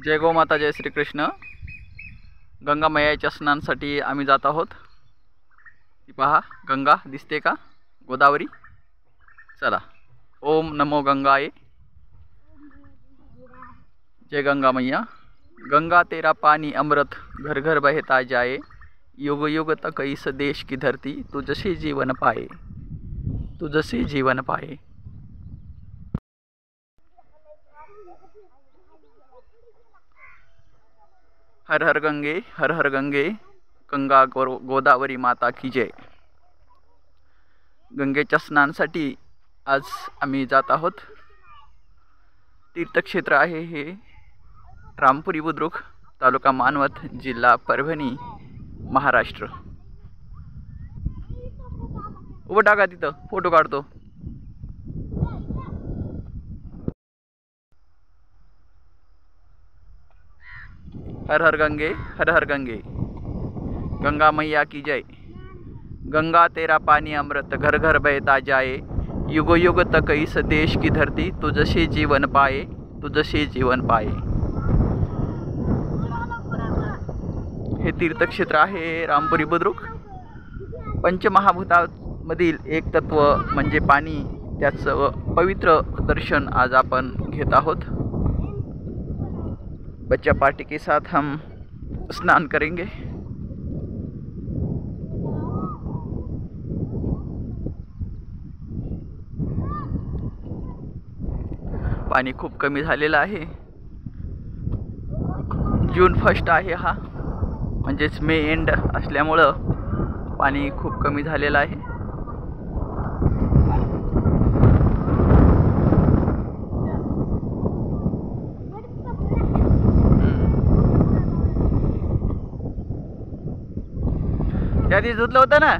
जय गोमाता, जय श्रीकृष्ण। गंगा मैयाच्या स्नानासाठी आम्ही जात आहोत। ती पहा, गंगा दिसते का? गोदावरी। चला, ओम नमो गंगाए। जय गंगा मैया। गंगा तेरा पानी अमृत, घर घर बहता जाए, युग युग तक इस देश की धरती तुझसे जीवन पाए, तुझसे जीवन पाए। हर हर गंगे, हर हर गंगे, गंगा गोदावरी माता की जय। गंगेच्या स्नानासाठी आज आम्ही जात आहोत। तीर्थक्षेत्र आहे हे रामपुरी बुद्रुक, तालुका मानवत, जिल्हा परभणी, महाराष्ट्र। उभं टाका, तिथं फोटो काढतो। हर हर गंगे, हर हर गंगे, गंगा मैया की जय। गंगा तेरा पानी अमृत, घर घर बहता जाए, युग युग तक इस देश की धरती तुझसे जीवन पाए, तुझसे जीवन पाए। हे तीर्थक्षेत्र आहे रामपुरी बुद्रुक। पंचमहाभूतामधील एक तत्व म्हणजे पाणी, त्याचं पवित्र दर्शन आज आपण घेत आहोत। बच्चा पार्टी के साथ हम स्नान करेंगे। पाणी खूप कमी झालेलं आहे। जून 1 आहे हा, म्हणजेच मे एंड असल्यामुळं पाणी खूप कमी झालेलं आहे। त्या दिवशी धुतलं होतं ना।